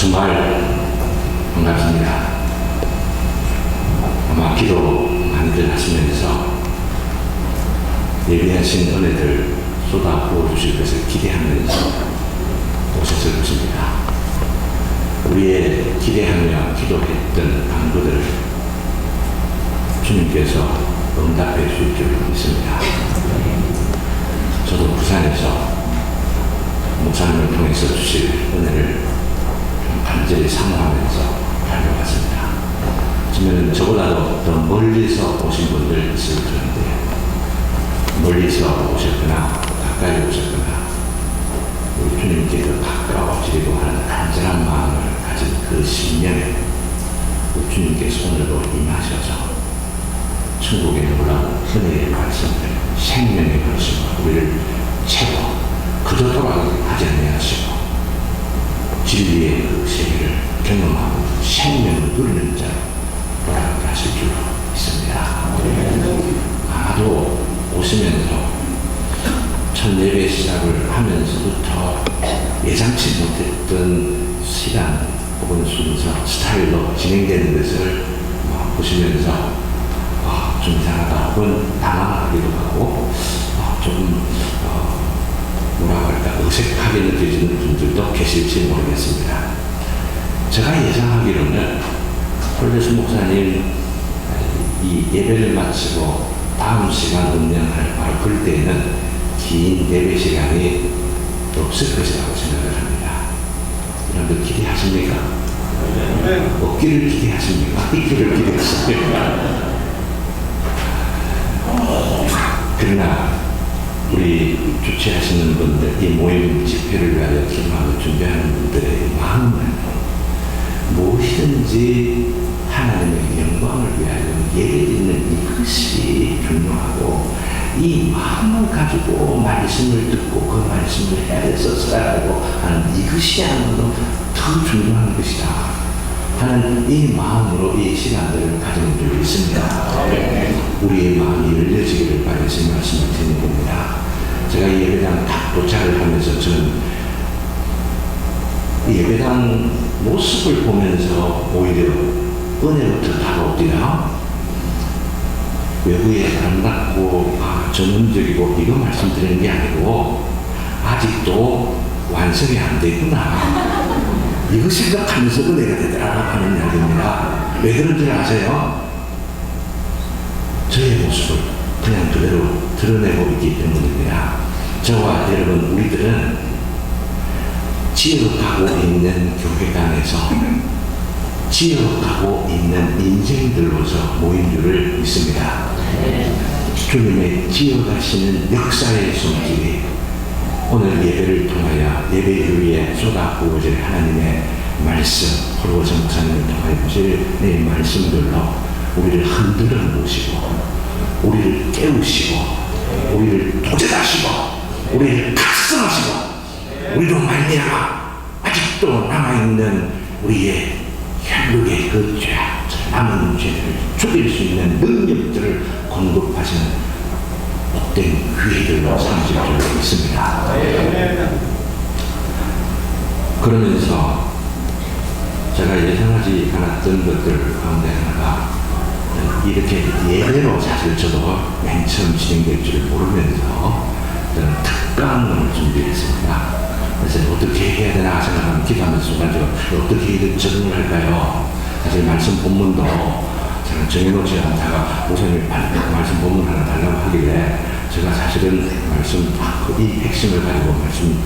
정말 반갑습니다. 아마 기도 많이들 하시면서 예비하신 은혜들 쏟아 부어주실 것을 기대하면서 오셨을 것입니다. 우리의 기대하며 기도했던 간구들을 주님께서 응답해 주실 줄 믿습니다. 저도 부산에서 목사님을 통해서 주실 은혜를 좀 간절히 사모하면서 달려갔습니다. 그러면 저보다도 더 멀리서 오신 분들 있을 텐데 멀리서 오셨거나 가까이 오셨거나 우리 주님께 더 가까워지려고 하는 간절한 마음을 가진 그 심령에 우리 주님께서 오늘도 임하셔서 천국의 놀라운 은혜의 말씀을 생명의 말씀을 우리를 채워 그저 돌아가게 하지 아니하시고 진리의 그 세계를 경험하고 생명을 누리는 자 돌아가게 하실 줄 믿습니다. 아마도 오시면서 첫 예배 시작을 하면서부터 예상치 못했던 시간 혹은 순서 스타일로 진행되는 것을 보시면서 좀 이상하다 혹은 당황하기도 하고 조금 뭐라 할까 어색하게 느껴지는 분들도 계실지 모르겠습니다. 제가 예상하기로는 홀레스 목사님 이 예배를 마치고 다음 시간 운영할 바로 그때는 긴 예배 시간이 없을 것이라고 생각을 합니다. 여러분들 기대하십니까? 없기를 기대하십니까? 있기를 기대하십니까? 그러나 우리 주최하시는 분들, 이 모임 집회를 위하여 기도하고 준비하는 분들의 마음은 무엇이든지 하나님의 영광을 위하여 예배드리는 이것이 중요하고 이 마음을 가지고 말씀을 듣고 그 말씀을 헤아려서 살아가고 하는 이것이 아무도 더 중요한 것이다 하는 이 마음으로 이 시간들을 가지는 줄 있습니다. 우리의 마음이 열려지기를 바라서 말씀을 드리는 겁니다. 제가 이 예배당 딱 도착을 하면서 저는 이 예배당 모습을 보면서 오히려 은혜부터 다가옵니다. 외부에 아름답고 전문적이고 이거 말씀드리는 게 아니고 아직도 완성이 안 되구나 이거 생각하면서 은혜가 되더라 하는 이야기입니다. 왜 그런지 아세요? 저의 모습을 그냥 그대로 드러내고 있기 때문입니다. 저와 여러분 우리들은 지어가고 있는 교회당에서 지어가고 있는 인생들로서 모인 줄을 믿습니다. 주님의 지어가시는 역사의 손길이 오늘 예배를 통하여 예배를 위해 쏟아 부어질 하나님의 말씀, 홀로서 목사님을 통하여 보실 내 말씀들로 우리를 흔들어 놓으시고 우리를 깨우시고 우리를 도전하시고 우리를 각성하시고 우리로 말미암아 아직도 남아있는 우리의 혈육의 그 죄악 남은 죄들을 죽일 수 있는 능력들을 공급하시는 복된 귀들로 삼실 줄 믿습니다. 그러면서 제가 예상하지 않았던 것들 가운데 하나가 이렇게 예배로 사실 저도 맨 처음 진행될 줄 모르면서 저는 특강을 준비했습니다. 그래서 어떻게 해야 되나 생각하면 기도하면서 순간적으로 어떻게 적응을 할까요? 사실 말씀 본문도 제가 정해놓지 않다가 목사님이 말씀 본문 하나 달라고 하길래 제가 사실은 말씀 이 핵심을 가지고 말씀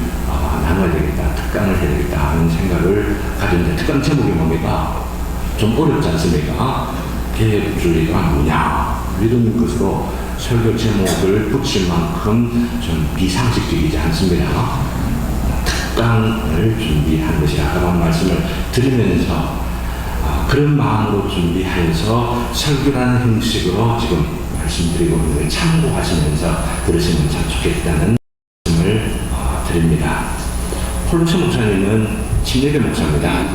나눠야 되겠다, 특강을 해야 되겠다 하는 생각을 가졌는데 특강 제목이 뭡니까? 좀 어렵지 않습니까? 개혁주의가 뭐냐 이런 것으로 설교 제목을 붙일 만큼 좀 비상식적이지 않습니다. 특강을 준비한 것이 아까 말씀을 드리면서 그런 마음으로 준비해서 설교라는 형식으로 지금 말씀드리고 있는데 참고하시면서 들으시면 참 좋겠다는 말씀을 드립니다. 홀로스 목사님은 침례교 목사입니다.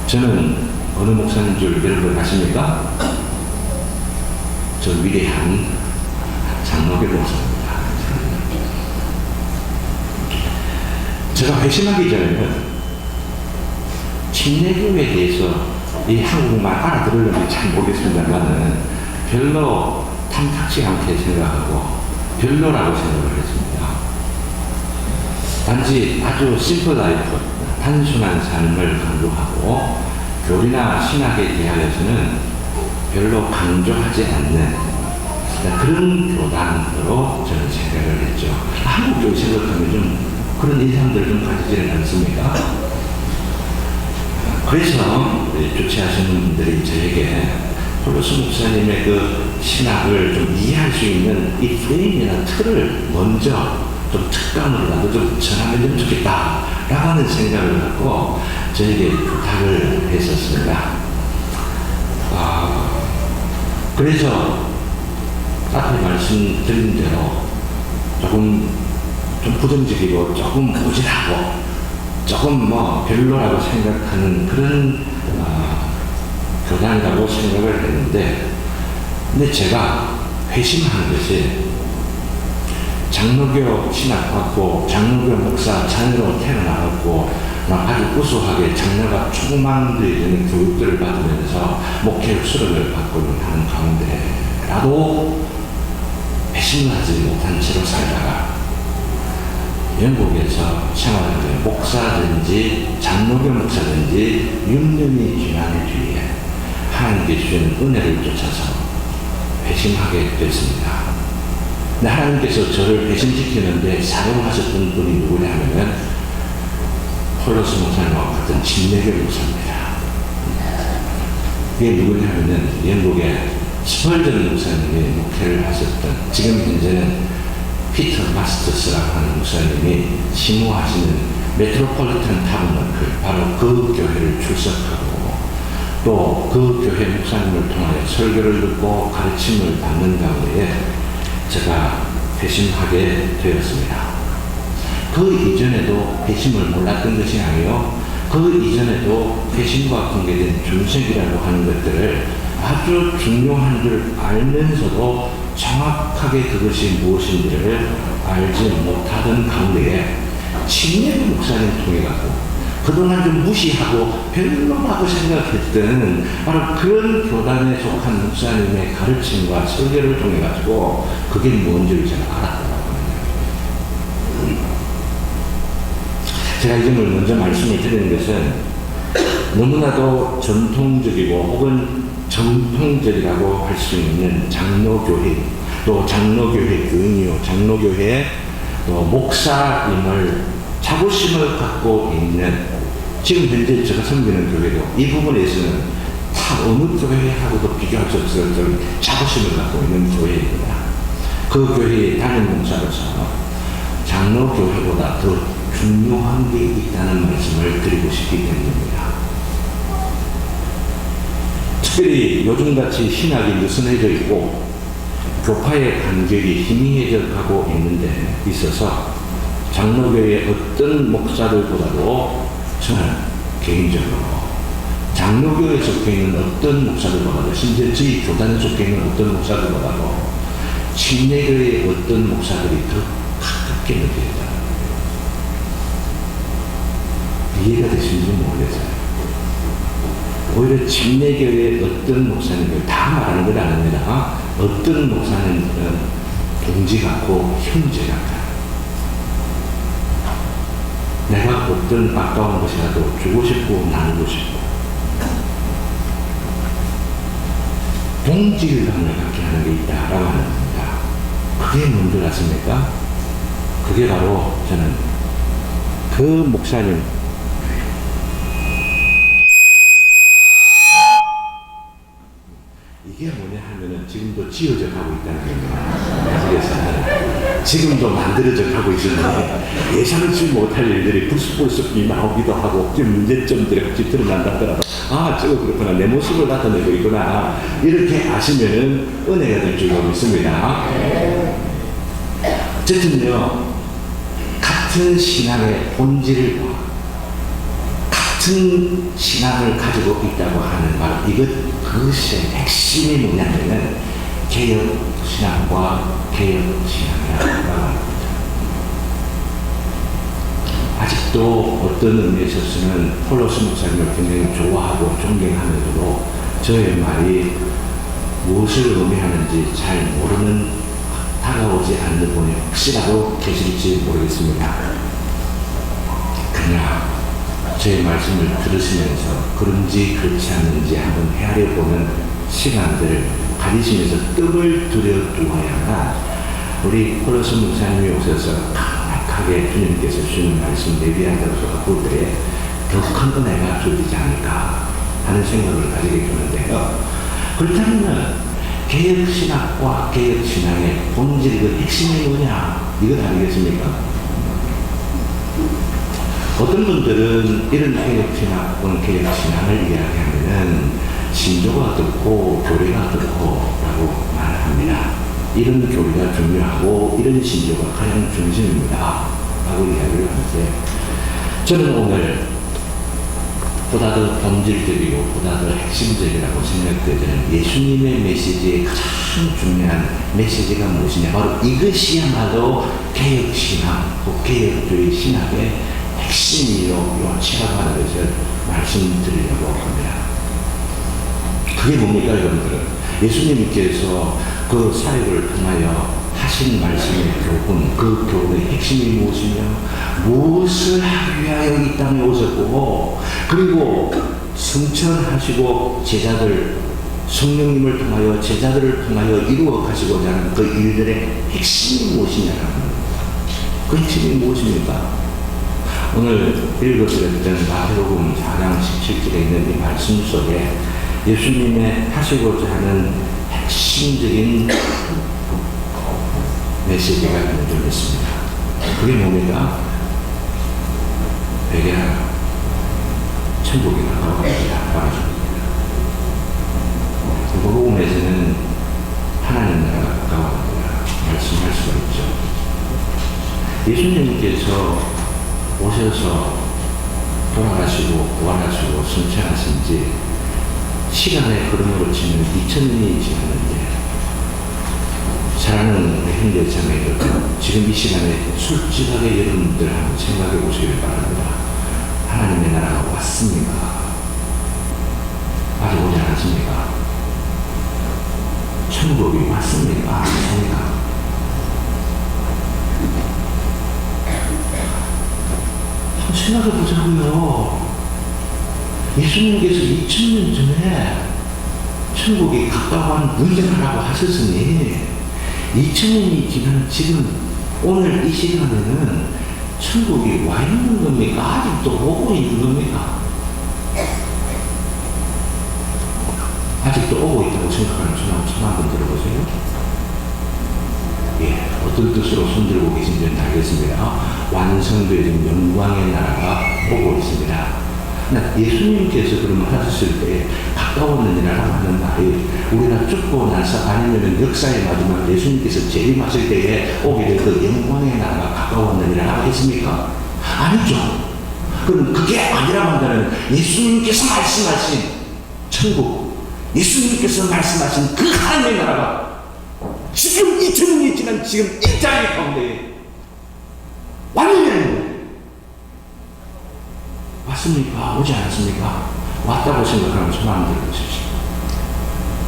저는 어느 목사인 줄 여러분 아십니까? 저 위대한 장로교 목사입니다. 제가 회심하기 전에는 침례교에 대해서 이 한국말 알아들으려는지 잘 모르겠습니다만은 별로 탐탁지 않게 생각하고 별로라고 생각을 했습니다. 단지 아주 심플 라이프, 단순한 삶을 강조하고 교리나 신학에 대하여서는 별로 강조하지 않는 그런 교단으로 저는 생각을 했죠. 한국적으로 생각하면 좀 그런 인상들 좀 가지지는 않습니까? 그래서 주최하시는 분들이 저에게 폴로스 목사님의 그 신학을 좀 이해할 수 있는 이 프레임이나 틀을 먼저 좀 특강으로라도 좀 전하면 좀 좋겠다 라고 하는 생각을 갖고 저에게 부탁을 했었습니다. 그래서 앞에 말씀드린 대로 조금 좀 부정적이고 조금 부진하고 조금 뭐 별로라고 생각하는 그런 교단이라고 생각을 했는데, 근데 제가 회심한 것이 장로교 신학받고 장로교 목사 자녀로 태어나갖고 아주 우수하게 장녀가 초망되는 교육들을 받으면서 목회 수련을 받고 하는 가운데라도 회심을 하지 못한 채로 살다가 영국에서 생활하는 목사든지 장로교 목사든지 6년이 지난 뒤에 하나님께 주시는 은혜를 쫓아서 회심하게 됐습니다. 근데 하나님께서 저를 회심시키는데 사용하셨던 분이 누구냐면 폴로스 목사님과 같은 침례교 목사입니다. 이게 누구냐면은 영국의 스펄전 목사님이 목회를 하셨던, 지금 현재는 피터 마스터스라고 하는 목사님이 심호하시는 메트로폴리탄 타버너클, 바로 그 교회를 출석하고 또 그 교회 목사님을 통하여 설교를 듣고 가르침을 받는 가운데 제가 회심하게 되었습니다. 그 이전에도 회심을 몰랐던 것이 아니요, 그 이전에도 회심과 관계된 준석이라고 하는 것들을 아주 중요한 줄 알면서도 정확하게 그것이 무엇인지를 알지 못하던 가운데에 침례교 목사님 통해 갖고 그동안 좀 무시하고 별로라고 생각했던 바로 그런 교단에 속한 목사님의 가르침과 설교를 통해 가지고 그게 뭔지를 제가 알았더라고요. 제가 이 점을 먼저 말씀을 드리는 것은 너무나도 전통적이고 혹은 정통적이라고 할 수 있는 장로교회, 또 장로교회 교인이요, 장로교회 또 목사님을 자부심을 갖고 있는, 지금 현재 제가 섬기는 교회도 이 부분에서는 다 어느 교회하고도 비교할 수 없을 정도로 자부심을 갖고 있는 교회입니다. 그 교회의 담임 목사로서 장로교회보다 더 중요한 게 있다는 말씀을 드리고 싶기 때문입니다. 특별히 요즘같이 신학이 느슨해져 있고 교파의 간격이 희미해져 가고 있는 데 있어서 장로교회의 어떤 목사들보다도 저는 개인적으로 장로교회에 속해 있는 어떤 목사들보다도, 심지어 저희 교단에 속해 있는 어떤 목사들보다도 침례교회의 어떤 목사들이 더 가깝게 느껴진다. 이해가 되시는지 모르겠어요. 오히려 침례교회의 어떤 목사님들, 다 말하는 건 아닙니다. 어떤 목사님은 동지 같고 형제 같아요. 내가 어떤 가까운 것이라도 주고 싶고 나누고 싶고 동질감을 갖게 하는 게 있다라고 하는 겁니다. 그게 뭔지 아십니까? 그게 바로 저는 그 목사님, 이게 뭐냐 하면은 지금도 지어져 가고 있다는 겁니다. 그래서 지금도 만들어져 가고 있는데 예상치 못할 일들이 불쑥불쑥 나오기도 하고 문제점들이 같이 드러난다 하더라도 저거 그렇구나, 내 모습을 나타내고 있구나, 이렇게 아시면은 은혜가 될 줄 믿습니다. 어쨌든요, 같은 신앙의 본질과 같은 신앙을 가지고 있다고 하는 말, 그것의 핵심이 뭐냐면은 개혁신앙과 개혁신앙이라고 합니다. 아직도 어떤 의미에 있어서는 폴로스 목사님을 굉장히 좋아하고 존경하면서도 저의 말이 무엇을 의미하는지 잘 모르는, 다가오지 않는 분이 혹시라도 계실지 모르겠습니다. 그냥 제 말씀을 들으시면서 그런지 그렇지 않는지 한번 헤아려보는 시간들을 가지시면서 뜻을 들여두어야만 우리 폴로스 목사님이 오셔서 강력하게 주님께서 주는 말씀 내비한다고 볼 때에 더 큰 은혜가 주어지지 않을까 하는 생각을 가지게 되는데요. 그렇다면 개혁신학과 개혁신앙의 본질, 그 핵심이 뭐냐, 이건 아니겠습니까? 어떤 분들은 이런 개혁신학 또는 개혁신앙을 이야기하면은 신조가 어떻고 교리가 어떻고 라고 말합니다. 이런 교리가 중요하고 이런 신조가 가장 중심입니다 라고 이야기를 하는데, 저는 오늘 보다 더 본질적이고 보다 더 핵심적이라고 생각되는 예수님의 메시지의 가장 중요한 메시지가 무엇이냐, 바로 이것이야말로 개혁신앙, 개혁주의 신학의 핵심이요 요치라고 하는 것을 말씀드리려고 합니다. 그게 뭡니까, 여러분들은? 예수님께서 그 사역을 통하여 하신 말씀의 교훈, 그 교훈의 핵심이 무엇이며 무엇을 하기 위하여 이 땅에 오셨고, 그리고 성천하시고 제자들, 성령님을 통하여 제자들을 통하여 이루어 가시고자 하는 그 일들의 핵심이 무엇이냐라는 겁니다. 그 핵심이 무엇입니까? 오늘 읽어드렸던 마태복음 4장 17절에 있는 이 말씀 속에 예수님의 하시고자 하는 핵심적인 메시지가 담겨져 있습니다. 그게 뭡니까? 회개하라, 천국이 가까워졌다 말해줍니다. 복음에서는 하나님 나라가 가까워졌다 말씀할 수가 있죠. 예수님께서 오셔서 돌아가시고 부활하시고 승천하신 지 시간의 흐름으로 치면 2000년이 지났는데, 사랑하는 현대 자매들, 지금 이 시간에 솔직하게 여러분들 한번 생각해 보시길 바랍니다. 하나님의 나라가 왔습니까? 아직 오지 않았습니까? 천국이 왔습니까? 아닙니까? 한번 생각해 보자고요. 예수님께서 2000년 전에 천국이 가까운 문제라고 하셨으니 2000년이 지난 지금 오늘 이 시간에는 천국이 와 있는 겁니까? 아직도 오고 있는 겁니까? 아직도 오고 있다고 생각하는 손 한번 들어보세요. 예, 어떤 뜻으로 손들고 계신지는 알겠습니다. 완성되어진 영광의 나라가 오고 있습니다. 예수님께서 그러면 하셨을 때 가까웠느니라고 하는 말이 우리가 죽고 나서 아니면 역사의 마지막 예수님께서 재림하실 때에 오게 될 그 영광의 나라가 가까웠느니라고 했습니까? 아니죠. 그럼 그게 아니라고 한다면 예수님께서 말씀하신 천국, 예수님께서 말씀하신 그 하나님의 나라가 지금 2000년이 지난 지금 이 자리 가운데 왔느냐는, 왔습니까? 오지 않았습니까? 왔다고 생각하면 손 한번 들어보십시오.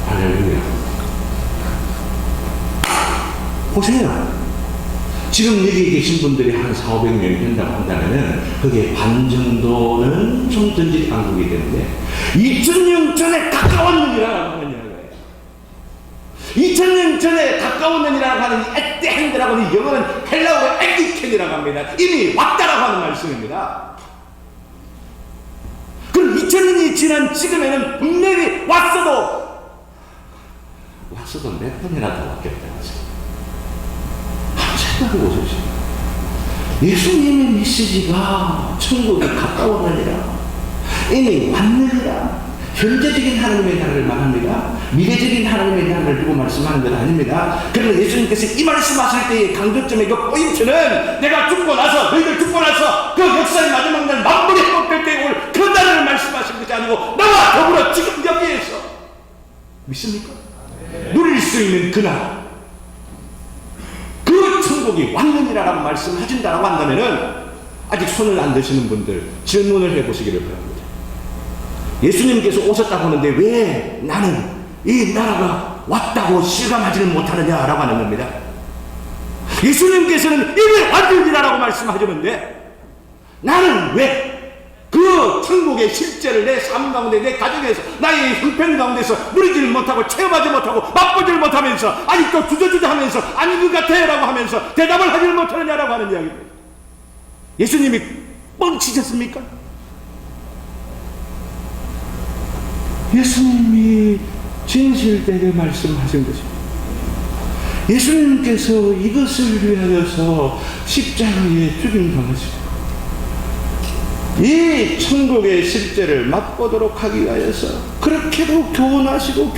할렐루야. 보세요. 지금 여기 계신 분들이 한 400~500명 된다고 한다면 그게 반 정도는 총전지 강국이 되는데 2000년 전에 가까웠느니라고 하는 거예요. 2000년 전에 가까웠느니라고 하는 에떼헨드라고 하는 영어는 헬라어로 에디켄이라고 합니다. 이미 왔다라고 하는 말씀입니다. 그럼 2000년이 지난 지금에는 분명히 왔어도 몇 번이나 더 왔겠다. 생각해 보십시오. 예수님의 메시지가 천국에 가까웠느니라, 이미 왔느니라, 현재적인 하나님의 나라를 말합니다. 미래적인 하나님의 나라를 두고 말씀하는 것 아닙니다. 그러나 예수님께서 이 말씀하실 때의 강조점의 그 포인트는 내가 죽고 나서, 너희들 죽고 나서 그 역사의 마지막 날 만물이 회복될 때에 올 그 나라를 말씀하신 것이 아니고 나와 더불어 지금 여기에서 믿습니까? 누릴 수 있는 그 나라, 그 천국이 왔느니라라고 말씀하신다라고 한다면은 아직 손을 안 드시는 분들 질문을 해보시기를 바랍니다. 예수님께서 오셨다고 하는데 왜 나는 이 나라가 왔다고 실감하지를 못하느냐라고 하는 겁니다. 예수님께서는 이미 왔느니라라고 말씀하셨는데 나는 왜 그 천국의 실제를 내 삶 가운데, 내 가정에서, 나의 형편 가운데서 누리지를 못하고 체험하지 못하고 맛보지를 못하면서 아직도 주저주저 하면서 아닌 것 같아 라고 하면서 대답을 하지를 못하느냐라고 하는 이야기입니다. 예수님이 뻥치셨습니까? 예수님이 진실되게 말씀하신 것입니다. 예수님께서 이것을 위하여서 십자가에 죽임당하시고 이 천국의 실제를 맛보도록 하기 위하여서 그렇게도 교훈하시고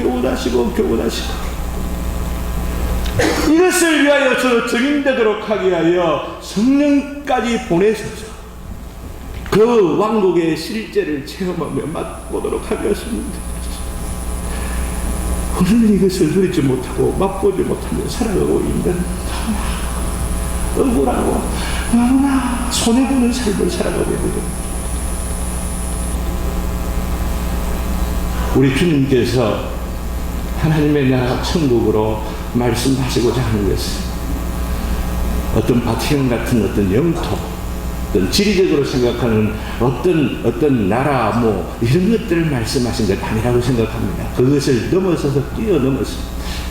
이것을 위하여서 증인되도록 하기 위하여 성령까지 보내셔서 그 왕국의 실제를 체험하며 맛보도록 하였습니다. 오늘 이것을 누리지 못하고 맛보지 못하며 살아가고 있는 억울하고 너무나 손해보는 삶을 살아가고 있는 우리 주님께서 하나님의 나라 천국으로 말씀하시고자 하는 것은 어떤 바티칸 같은 어떤 영토, 어떤 지리적으로 생각하는 어떤 나라 뭐 이런 것들을 말씀하신 것 아니라고 생각합니다. 그것을 넘어서서 뛰어넘어서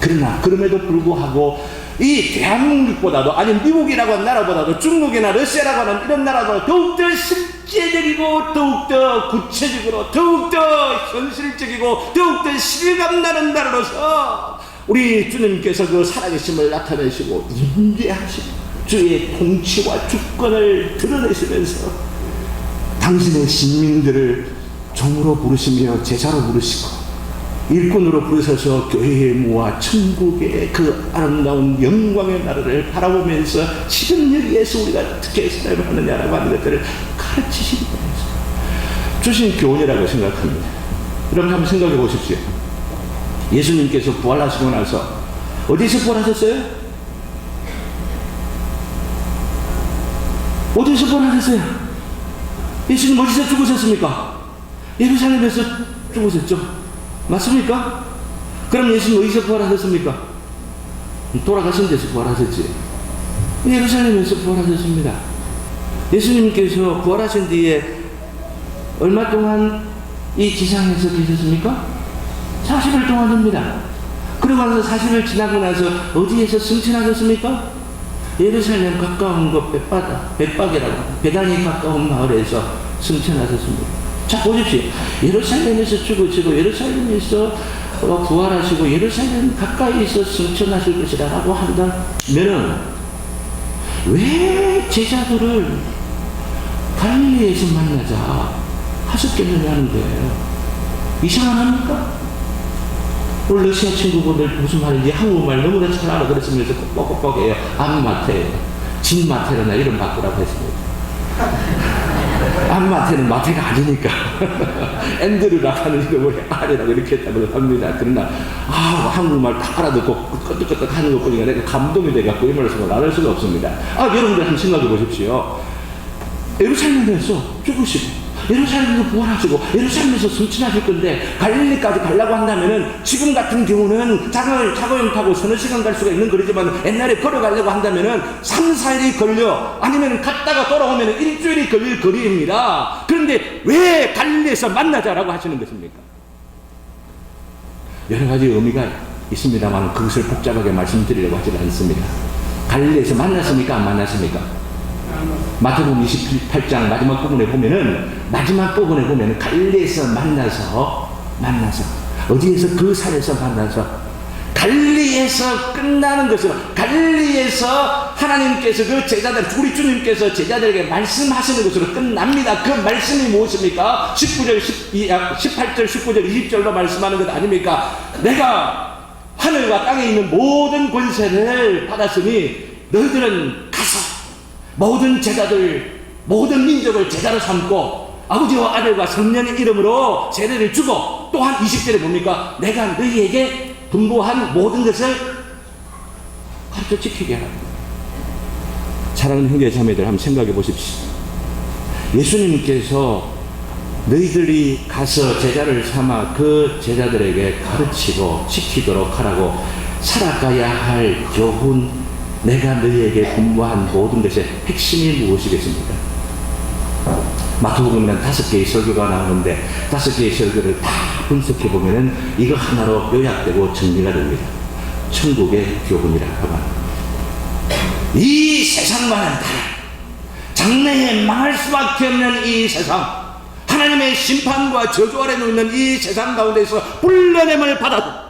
그러나 그럼에도 불구하고 이 대한민국보다도 아니 미국이라고 하는 나라보다도 중국이나 러시아라고 하는 이런 나라보다 더욱더 실제적이고 더욱더 구체적으로 더욱더 현실적이고 더욱더 실감나는 나라로서 우리 주님께서 그 살아계심을 나타내시고 임재하시고 주의 통치와 주권을 드러내시면서 당신의 시민들을 종으로 부르시며 제자로 부르시고 일꾼으로 부르셔서 교회에 모아 천국의 그 아름다운 영광의 나라를 바라보면서 지금 여기에서 우리가 어떻게 살아야 하느냐라고 하는 것들을 가르치시기 때문에 주신 교훈이라고 생각합니다. 여러분 한번 생각해 보십시오. 예수님께서 부활하시고 나서 어디서 부활하셨어요? 어디서 부활하셨어요? 예수님 어디서 죽으셨습니까? 예루살렘에서 죽으셨죠? 맞습니까? 그럼 예수님 어디서 부활하셨습니까? 돌아가신 데서 부활하셨지. 예루살렘에서 부활하셨습니다. 예수님께서 부활하신 뒤에 얼마 동안 이 지상에서 계셨습니까? 40일 동안입니다. 그러고 나서 40일 지나고 나서 어디에서 승천하셨습니까? 예루살렘 가까운 곳 벳박이라고 베단이 가까운 마을에서 승천하셨습니다. 자 보십시오. 예루살렘에서 죽으시고 예루살렘에서 부활하시고 예루살렘 가까이서 승천하실 것이라고 한다면은 왜 제자들을 갈릴리에서 만나자 하셨겠느냐는 거예요. 이상합니까? 오늘 러시아 친구분들 무슨 말인지 한국말 너무나 잘 알아들었으면서 뻑뻑뻑해요. 암마테예요. 진마테나 이름 바꾸라고 했습니다. 암마테는 마테가 아니니까 앤드류라고 이름을 아래라고 이렇게 했다고 합니다. 그러나 한국말 다 알아듣고 끄떡끄떡 하는 것 보니까 내가 감동이 돼갖고 이 말씀을 안 할 수가 없습니다. 여러분들 한번 생각해 보십시오. 예루살렘에서 죽으시고 예루살렘에서 부활하시고 예루살렘에서 승천하실 건데 갈릴리까지 가려고 한다면은 지금 같은 경우는 자가용 타고 서너 시간 갈 수가 있는 거리지만 옛날에 걸어가려고 한다면은 3, 4일이 걸려 아니면 갔다가 돌아오면 일주일이 걸릴 거리입니다. 그런데 왜 갈릴리에서 만나자라고 하시는 것입니까? 여러 가지 의미가 있습니다만 그것을 복잡하게 말씀드리려고 하지 않습니다. 갈릴리에서 만났습니까? 안 만났습니까? 마태복음 28장 마지막 부분에 보면은 갈릴리에서 만나서 어디에서 그 산에서 만나서 갈릴리에서 끝나는 것으로 갈릴리에서 하나님께서 그 제자들 우리 주님께서 제자들에게 말씀하시는 것으로 끝납니다. 그 말씀이 무엇입니까? 18절 19절 20절로 말씀하는 것 아닙니까? 내가 하늘과 땅에 있는 모든 권세를 받았으니 너희들은 가서 모든 제자들, 모든 민족을 제자로 삼고 아버지와 아들과 성령의 이름으로 세례를 주고 또한 20절에 뭡니까? 내가 너희에게 분부한 모든 것을 가르쳐 지키게 하라. 사랑하는 형제 자매들 한번 생각해 보십시오. 예수님께서 너희들이 가서 제자를 삼아 그 제자들에게 가르치고 지키도록 하라고 살아가야 할 교훈, 내가 너희에게 분부한 모든 것의 핵심이 무엇이겠습니까? 마태복음에는 5개의 설교가 나오는데 5개의 설교를 다 분석해 보면은 이거 하나로 요약되고 정리가 됩니다. 천국의 교훈이라고 합니다. 이 세상과는 달라 장래에 망할 수밖에 없는 이 세상, 하나님의 심판과 저주 아래 놓는 이 세상 가운데서 불러냄을 받아도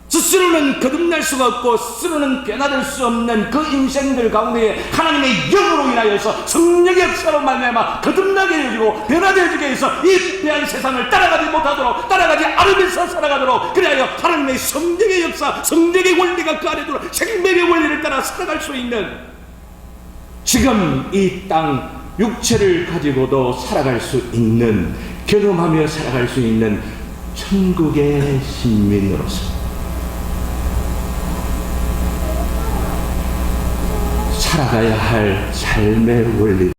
스스로는 거듭날 수가 없고 스스로는 변화될 수 없는 그 인생들 가운데 하나님의 영으로 인하여서 성령의 역사로 말미암아 거듭나게 해주고 변화되게 해서 이 대한 세상을 따라가지 못하도록, 따라가지 않으면서 살아가도록, 그래야 하나님의 성령의 역사, 성령의 원리가 그 안에 들어 생명의 원리를 따라 살아갈 수 있는, 지금 이 땅 육체를 가지고도 살아갈 수 있는, 경험하며 살아갈 수 있는 천국의 신민으로서 살아가야 할 삶의 원리,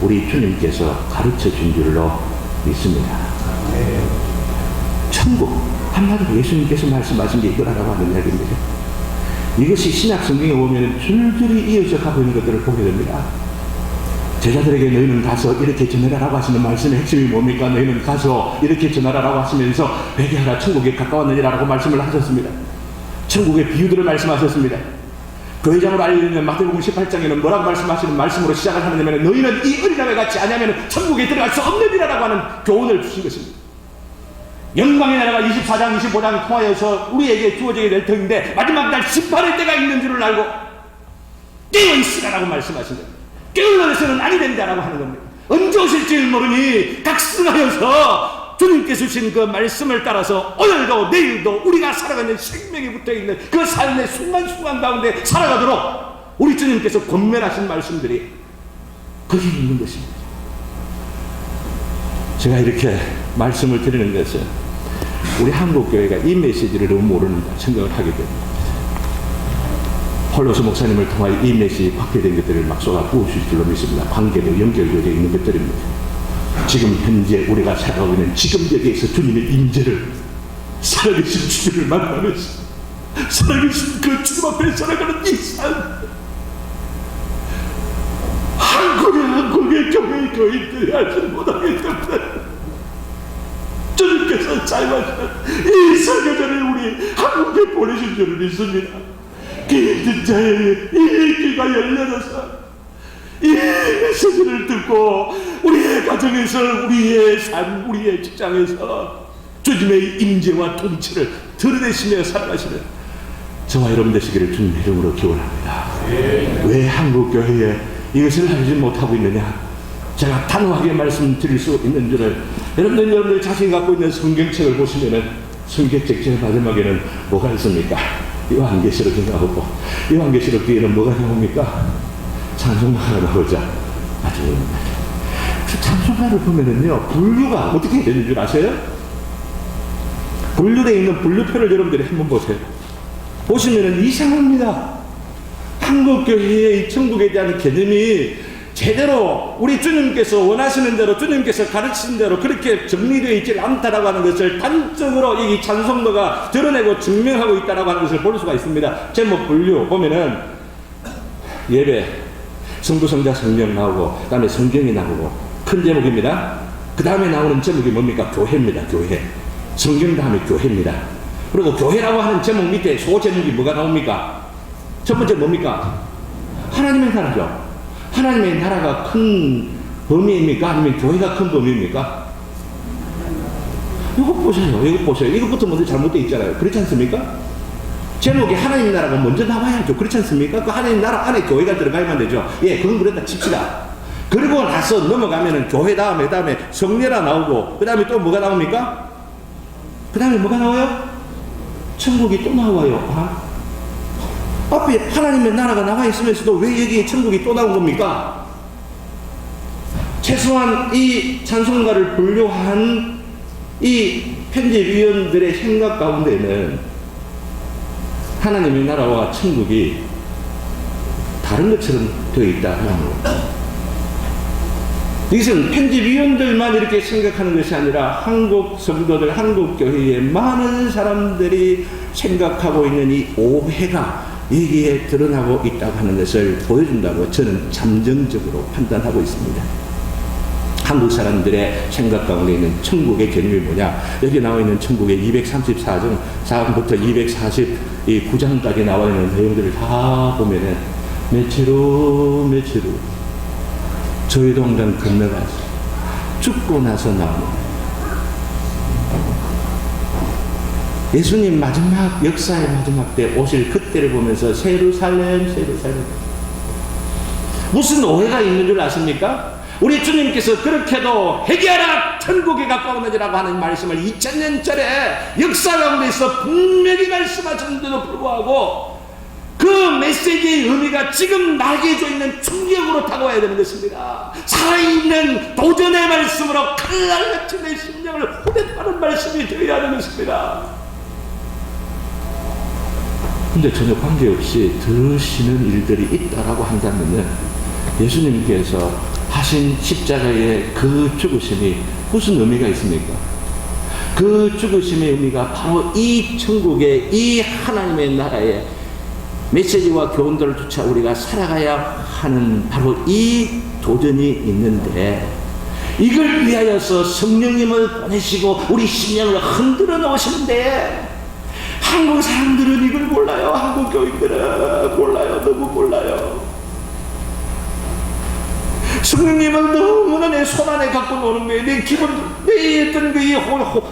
우리 주님께서 가르쳐 준 줄로 믿습니다. 천국, 한마디로 예수님께서 말씀하신 게 이거라고 하는 이야기입니다. 이것이 신약 성경에 보면 줄줄이 이어져 가고 있는 것들을 보게 됩니다. 제자들에게 너희는 가서 이렇게 전하라고 하시는 말씀의 핵심이 뭡니까? 너희는 가서 이렇게 전하라고 하시면서 회개하라, 천국에 가까웠느니라고 말씀을 하셨습니다. 천국의 비유들을 말씀하셨습니다. 교회장으로 알려지는 마태복음 18장에는 뭐라고 말씀하시는 말씀으로 시작을 하느냐면, 너희는 이 어린아이와 같이 아니하면 천국에 들어갈 수 없느니라고 하는 교훈을 주신 것입니다. 영광의 나라가 24장 25장 통하여서 우리에게 주어지게 될 터인데 마지막 날 심판의 때가 있는 줄을 알고 깨어있으라라고 말씀하신 겁니다. 깨어있어서는 아니 된다라고 하는 겁니다. 언제 오실지 모르니 각성하여서 주님께서 주신 그 말씀을 따라서 오늘도 내일도 우리가 살아가는 생명이 붙어있는 그 삶의 순간순간 가운데 살아가도록 우리 주님께서 권면하신 말씀들이 거기 있는 것입니다. 제가 이렇게 말씀을 드리는 것은 우리 한국교회가 이 메시지를 너무 모르는다 생각을 하게 됩니다. 홀로서 목사님을 통하여 이 메시지 확대된 것들을 막 쏟아 부으실 줄로 믿습니다. 관계도 연결되어 있는 것들입니다. 지금 현재 우리가 살아가고 있는 지금 여기에서 주님의 임재를, 살아계신 주님을 만나면서 살아계신 그 주님 앞에 살아가는 이 삶, 한국의 교회의 교인들이 알지 못하기 때문에 주님께서 자유하시는 이 설교자를 우리 한국에 보내신 줄을 믿습니다. 기인 자의 이 귀가 열려서 이 메시지를 듣고 우리의 가정에서, 우리의 삶, 우리의 직장에서 주님의 임재와 통치를 드러내시며 살아가시는 저와 여러분 되시기를 주님 이름으로 기원합니다. 왜 한국교회에 이것을 알지 못하고 있느냐? 제가 단호하게 말씀드릴 수 있는 줄을, 여러분들 자신이 갖고 있는 성경책을 보시면은 성경책 제일 마지막에는 뭐가 있습니까? 요한계시록이 나오고, 요한계시록 뒤에는 뭐가 나옵니까? 찬송가가 나오자. 아주 그 찬송가를 보면은요, 분류가 어떻게 되는 줄 아세요? 분류되어 있는 분류표를 여러분들이 한번 보세요. 보시면은 이상합니다. 한국교회의 천국에 대한 개념이 제대로 우리 주님께서 원하시는 대로, 주님께서 가르치신 대로 그렇게 정리되어 있지 않다라고 하는 것을 단적으로 이 찬송가가 드러내고 증명하고 있다라고 하는 것을 볼 수가 있습니다. 제목 분류 보면은 예배, 성부, 성자, 성령 나오고, 그 다음에 성경이 나오고, 큰 제목입니다. 그 다음에 나오는 제목이 뭡니까? 교회입니다. 교회. 성경 다음에 교회입니다. 그리고 교회라고 하는 제목 밑에 소제목이 뭐가 나옵니까? 첫 번째 뭡니까? 하나님의 나라죠. 하나님의 나라가 큰 범위입니까? 아니면 교회가 큰 범위입니까? 이거 보세요. 이거 보세요. 이것부터 먼저 잘못되어 있잖아요. 그렇지 않습니까? 제목이 하나님 나라가 먼저 나와야죠. 그렇지 않습니까? 그 하나님 나라 안에 교회가 들어가야만 되죠. 예, 그건 그랬다 칩시다. 그리고 나서 넘어가면은 교회 다음에 성례라 나오고, 그 다음에 또 뭐가 나옵니까? 그 다음에 뭐가 나와요? 천국이 또 나와요. 앞에 하나님의 나라가 나와 있으면서도 왜 여기에 천국이 또 나온 겁니까? 최소한 이 찬송가를 분류한 이 편집위원들의 생각 가운데는 하나님의 나라와 천국이 다른 것처럼 되어 있다는 겁니다. 이것은 편집위원들만 이렇게 생각하는 것이 아니라 한국 성도들, 한국 교회의 많은 사람들이 생각하고 있는 이 오해가 여기에 드러나고 있다고 하는 것을 보여준다고 저는 잠정적으로 판단하고 있습니다. 한국 사람들의 생각 가운데 있는 천국의 개념이 뭐냐? 여기 나와 있는 천국의 234장 4부터 249장까지 나와 있는 내용들을 다 보면은 며칠후 저희동강 건너가서 죽고 나서 나오는 예수님 마지막 역사의 마지막 때 오실 그때를 보면서 예루살렘 무슨 오해가 있는 줄 아십니까? 우리 주님께서 그렇게도 회개하라 천국에 가까웠느니라고 하는 말씀을 2000년 전에 역사 가운데서 분명히 말씀하셨는데도 불구하고 그 메시지의 의미가 지금 나에게 줘 있는 충격으로 다가와야 되는 것입니다. 살아있는 도전의 말씀으로 칼날같이 내 심령을 호대하는 말씀이 되어야 하는 것입니다. 근데 전혀 관계없이 들으시는 일들이 있다라고 한다면 예수님께서 하신 십자가의 그 죽으심이 무슨 의미가 있습니까? 그 죽으심의 의미가 바로 이 천국의 이 하나님의 나라의 메시지와 교훈들을 쫓아 우리가 살아가야 하는 바로 이 도전이 있는데, 이걸 위하여서 성령님을 보내시고 우리 심령을 흔들어 놓으시는데 한국 사람들은 이걸 몰라요. 한국 교인들은 몰라요. 너무 몰라요. 성령님을 너무나 내 손안에 갖고 노는 거예요. 내 기분, 내 어떤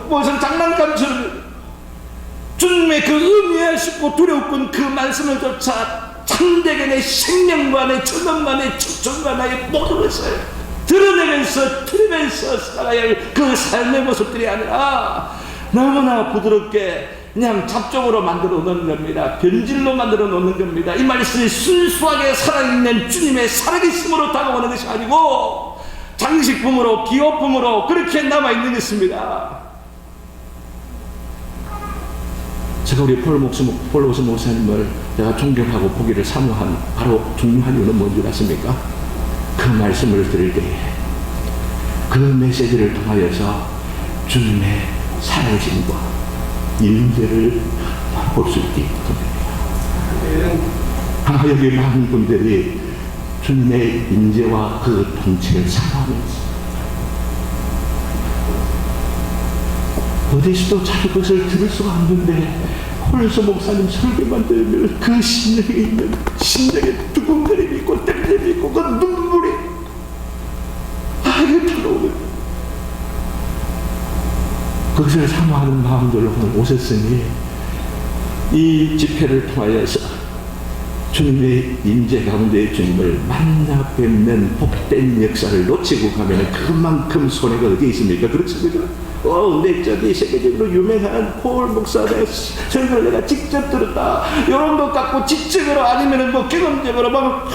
무슨 장난감처럼 주님의 그 의미하시고 두려웠던 그 말씀을 쫓아 참되게 내 생명과 내 전능과 내 초점과 나의 모든 것을 드러내면서 틀면서 살아야 할 그 삶의 모습들이 아니라 너무나 부드럽게 그냥 잡종으로 만들어 놓는 겁니다. 변질로 만들어 놓는 겁니다. 이 말씀이 순수하게 살아있는 주님의 살아계심으로 다가오는 것이 아니고 장식품으로 기호품으로 그렇게 남아있는 것입니다. 제가 우리 폴로스 목사님을 제가 존경하고 보기를 사모한 바로 중요한 이유는 뭔지 아십니까? 그 말씀을 들을 때에 그 메시지를 통하여서 주님의 살아계심과 임재를 볼 수 있기 때문입니다. 아마 여기 많은 분들이 주님의 임재와 그 통치를 사모하면서 어디서도 잘 그것을 들을 수가 없는데 홀로서 목사님 설교만 들으면 그 심령에 있는 심령에 두근거림이 있고 땡림이 있고 그 눈물이 나에게 들어오는 그것을 사모하는 마음들로 오늘 오셨으니 이 집회를 통하여서 주님의 임재 가운데 주님을 만나 뵙는 복된 역사를 놓치고 가면 그만큼 손해가 어디 있습니까? 그렇습니까? 내 저기 세계적으로 유명한 폴 목사의 설교를 내가 직접 들었다. 이런 것 갖고 지적으로 아니면 뭐 경험적으로 막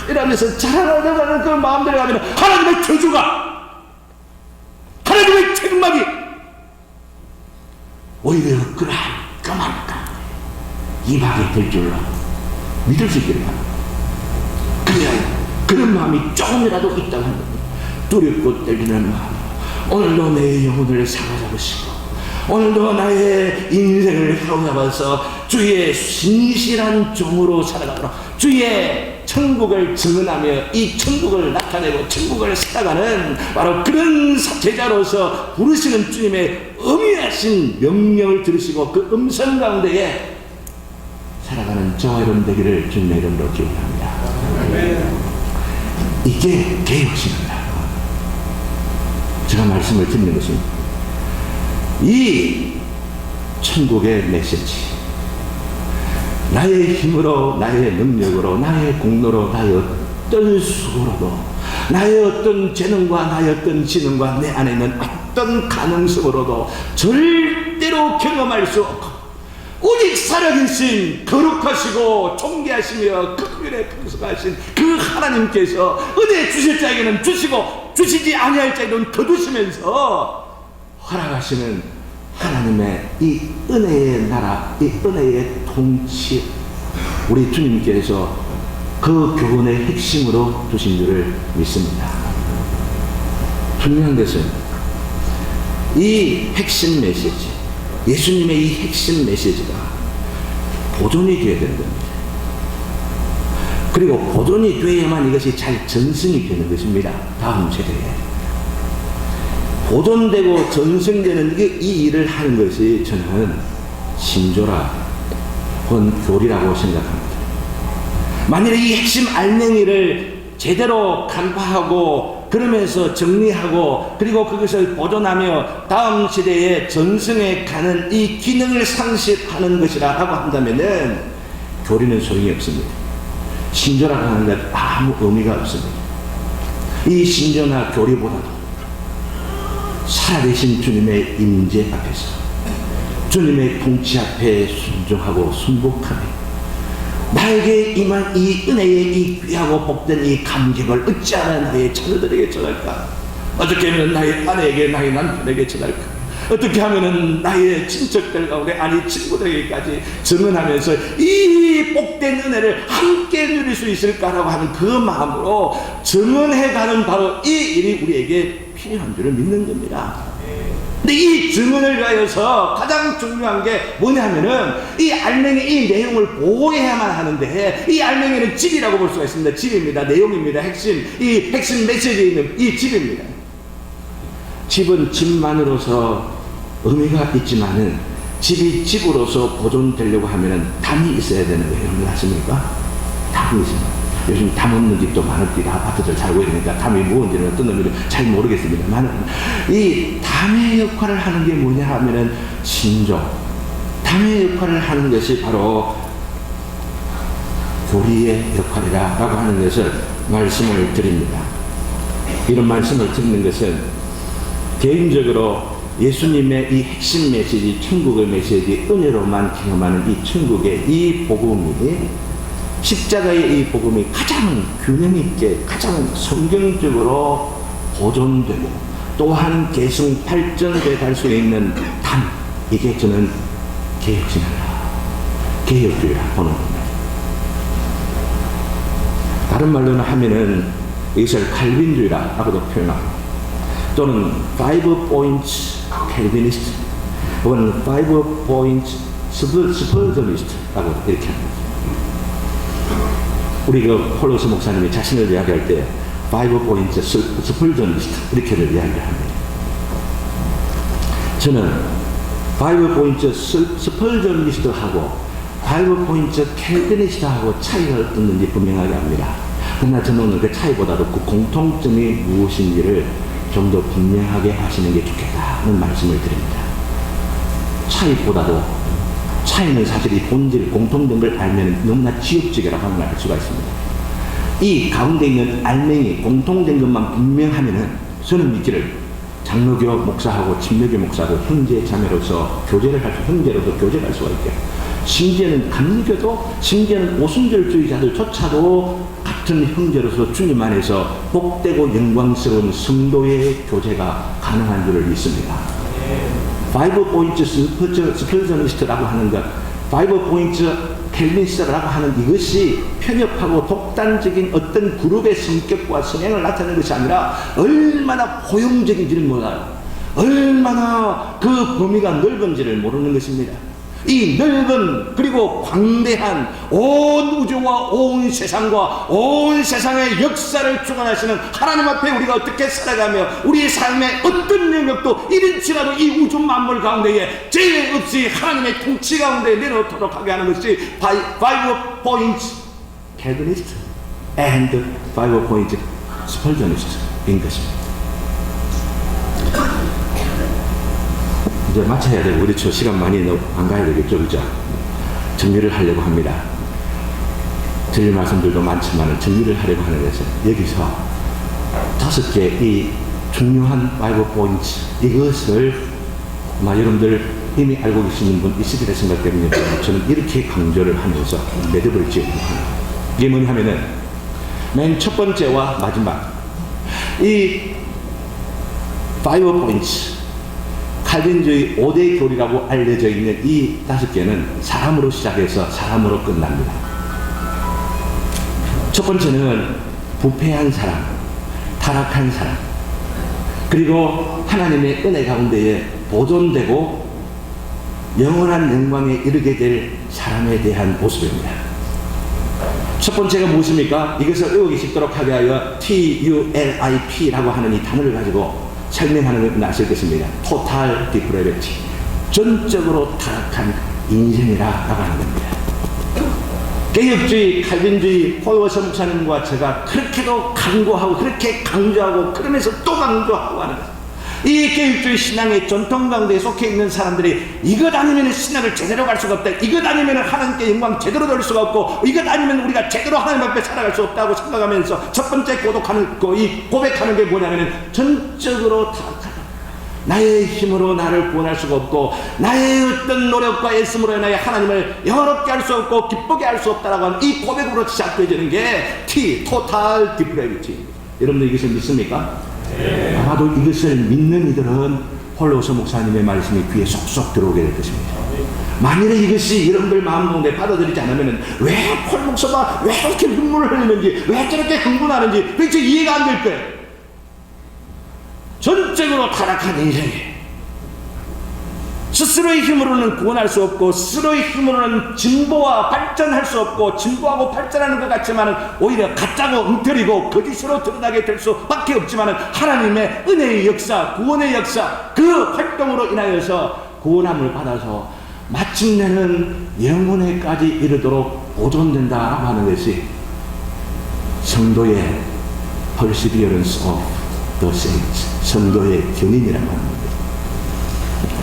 이러면서 자라나가는 그런 마음대로 가면 하나님의 저주가, 하나님의 책망이 오히려 그만큼 임하게 될 줄로 믿을 수 있기를 바랍니다. 그래야 그런 마음이 조금이라도 있다고 합니다. 두렵고 떨리는 마음, 오늘도 내 영혼을 사로잡으시고 오늘도 나의 인생을 사로잡아서 주의 신실한 종으로 살아가도록 주의 천국을 증언하며 이 천국을 나타내고 천국을 살아가는 바로 그런 제자로서 부르시는 주님의 엄미하신 명령을 들으시고 그 음성 가운데에 살아가는 저와 여러분 되기를 주님의 이름으로 기원합니다. 이게 개혁신입니다. 제가 말씀을 드리는 것은 이 천국의 메시지, 나의 힘으로, 나의 능력으로, 나의 공로로, 나의 어떤 수고로도, 나의 어떤 재능과 나의 어떤 지능과 내 안에 있는 어떤 가능성으로도 절대로 경험할 수 없고 오직 살아계신 거룩하시고 존귀하시며 극률에 풍성하신 그 하나님께서 은혜 주실 자에게는 주시고 주시지 아니할 자에게는 거두시면서 허락하시는 하나님의 이 은혜의 나라, 이 은혜의 통치, 우리 주님께서 그 교훈의 핵심으로 두신 줄을 믿습니다. 중요한 것은 이 핵심 메시지, 예수님의 이 핵심 메시지가 보존이 되어야 되는 겁니다. 그리고 보존이 되어야만 이것이 잘 전승이 되는 것입니다. 다음 세대에. 보존되고 전승되는 이 일을 하는 것이 저는 신조라 혹은 교리라고 생각합니다. 만일에 이 핵심 알맹이를 제대로 간파하고 그러면서 정리하고 그리고 그것을 보존하며 다음 시대에 전승해 가는 이 기능을 상실하는 것이라고 한다면은 교리는 소용이 없습니다. 신조라고 하는 것 아무 의미가 없습니다. 이 신조나 교리보다도 살아계신 주님의 임재 앞에서 주님의 통치 앞에 순종하고 순복하며 나에게 임한 이 은혜의 이 귀하고 복된 이 감격을 어찌하면 나의 자녀들에게 전할까? 어떻게 하면 나의 아내에게 나의 남편에게 전할까? 어떻게 하면 나의 친척들 가운데 아니 친구들에게까지 증언하면서 이 복된 은혜를 함께 누릴 수 있을까라고 하는 그 마음으로 증언해가는 바로 이 일이 우리에게 필요한 줄을 믿는 겁니다. 근데 이 증언을 위하여서 가장 중요한 게 뭐냐면은 이 알맹이 이 내용을 보호해야만 하는데 이 알맹이는 집이라고 볼 수가 있습니다. 집입니다. 내용입니다. 이 핵심 메시지에 있는 이 집입니다. 집은 집만으로서 의미가 있지만은 집이 집으로서 보존되려고 하면은 담이 있어야 되는 거예요. 여러분 아십니까? 담이 있습니다. 요즘 담 없는 집도 많을지라 아파트들 살고 있으니까 담이 무언지는 어떤 의미를 잘 모르겠습니다만 이 담의 역할을 하는 게 뭐냐 하면은 신조. 담의 역할을 하는 것이 바로 교리의 역할이라고 하는 것을 말씀을 드립니다. 이런 말씀을 드리는 것은 개인적으로 예수님의 이 핵심 메시지, 천국의 메시지, 은혜로만 경험하는 이 천국의 이 복음이 십자가의 이 복음이 가장 균형 있게 가장 성경적으로 보존되고 또한 계속 발전돼 갈 수 있는 담, 이게 저는 개혁신학이라 개혁주의라 보는 겁니다. 다른 말로는 하면은 이것을 칼빈주의라고도 표현하고 또는 5 points 칼비니스트 혹은 5 points 스펄저니스트라고 이렇게 합니다. 우리 그 폴로스 목사님이 자신을 이야기할 때 5 points 스펄저니스트 이렇게를 이야기를 합니다. 저는 5 points 스펄저니스트하고 5 points 칼비니스트하고 차이가 있는지 분명하게 합니다. 그러나 저는 그 차이보다도 그 공통점이 무엇인지를 좀 더 분명하게 하시는 게 좋겠다는 말씀을 드립니다. 차이보다도 차이는 사실 이 본질, 공통된 걸 알면 너무나 지엽적이라고 하는 걸 알 수가 있습니다. 이 가운데 있는 알맹이, 공통된 것만 분명하면은 저는 믿기를 장로교 목사하고 침례교 목사하고 형제 자매로서 형제로서 교제를 할 수가 있게 심지어는 감리교도 심지어는 오순절주의자들조차도 같은 형제로서 주님 안에서 복되고 영광스러운 성도의 교제가 가능한 줄을 믿습니다. 5 포인트 스펄저니스트라고 하는 것, 5 포인트 캘빈스트라고 하는 이것이 편협하고 독단적인 어떤 그룹의 성격과 성향을 나타내는 것이 아니라 얼마나 포용적인지를 몰라요. 얼마나 그 범위가 넓은지를 모르는 것입니다. 이 넓은 그리고 광대한 온 우주와 온 세상과 온 세상의 역사를 주관하시는 하나님 앞에 우리가 어떻게 살아가며 우리의 삶의 어떤 영역도 이른지라도 이 우주 만물 가운데에 죄 없이 하나님의 통치 가운데 내려오도록 하게 하는 것이 5 points Calvinist and 5 points Spurgeonist인 것입니다. 이제 마쳐야 되고 우리 시간 많이 안 가야 되겠죠, 그죠? 정리를 하려고 합니다. 드릴 말씀들도 많지만 정리를 하려고 하는 것은 여기서 5개 이 중요한 5 포인트 이것을 아마 여러분들 이미 알고 계시는 분 있으리라 생각되는 저는 이렇게 강조를 하면서 매듭을 지으려고 합니다. 이게 뭐냐 하면은 맨 첫 번째와 마지막 이 5 포인트 칼빈주의 5대 교리라고 알려져 있는 이 5개는 사람으로 시작해서 사람으로 끝납니다. 첫 번째는 부패한 사람, 타락한 사람, 그리고 하나님의 은혜 가운데에 보존되고 영원한 영광에 이르게 될 사람에 대한 모습입니다. 첫 번째가 무엇입니까? 이것을 외우기 쉽도록 하게 하여 TULIP라고 하는 이 단어를 가지고 설명하는 건 아시겠습니다. Total Depravity, 전적으로 타락한 인생이라고 하는 겁니다. 개혁주의, 칼빈주의, 폴워서 목사님과 제가 그렇게도 강조하고 그렇게 강조하고 그러면서 또 강조하고 하는 것. 이 개혁주의 신앙의 전통 가운데 속해 있는 사람들이 이것 아니면 신앙을 제대로 갈 수가 없다, 이것 아니면 하나님께 영광 제대로 돌릴 수가 없고, 이것 아니면 우리가 제대로 하나님 앞에 살아갈 수 없다고 생각하면서 첫 번째 고백하는 게 뭐냐면 전적으로 타락하다. 나의 힘으로 나를 구원할 수가 없고, 나의 어떤 노력과 애씀으로 인하여 하나님을 영화롭게 할 수 없고 기쁘게 할 수 없다라고 하는 이 고백으로 시작되어지는 게 Total Depravity. 여러분들 이것을 믿습니까? 네. 아마도 이것을 믿는 이들은 홀로서 목사님의 말씀이 귀에 쏙쏙 들어오게 될 것입니다. 만일에 이것이 여러분들 마음 가운데 받아들이지 않으면 왜 폴 목사가 왜 이렇게 눈물을 흘리는지, 왜 저렇게 흥분하는지 도대체 이해가 안 될 거예요. 전적으로 타락한 인생에 스스로의 힘으로는 구원할 수 없고, 스스로의 힘으로는 진보와 발전할 수 없고, 진보하고 발전하는 것 같지만 오히려 가짜고 엉터리고 거짓으로 드러나게 될 수밖에 없지만 하나님의 은혜의 역사, 구원의 역사, 그 활동으로 인하여서 구원함을 받아서 마침내는 영혼에까지 이르도록 보존된다라고 하는 것이 성도의 perseverance of the saints, 성도의 견인이라고 하는 겁니다.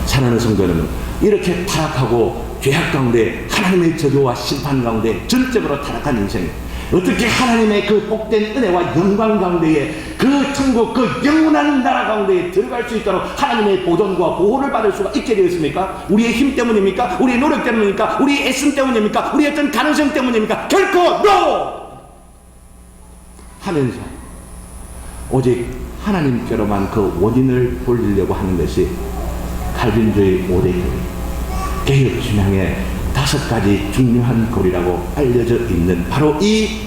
사랑하는 성도는 이렇게 타락하고 죄악 가운데, 하나님의 저주와 심판 가운데 전적으로 타락한 인생, 어떻게 하나님의 그 복된 은혜와 영광 가운데에 그 천국, 그 영원한 나라 가운데에 들어갈 수 있도록 하나님의 보존과 보호를 받을 수가 있게 되었습니까? 우리의 힘 때문입니까? 우리의 노력 때문입니까? 우리의 애씀 때문입니까? 우리의 어떤 가능성 때문입니까? 결코 NO! 하면서 오직 하나님께로만 그 원인을 돌리려고 하는 것이 칼빈주의 5대 교리, 개혁 신앙의 5가지 중요한 고리라고 알려져 있는 바로 이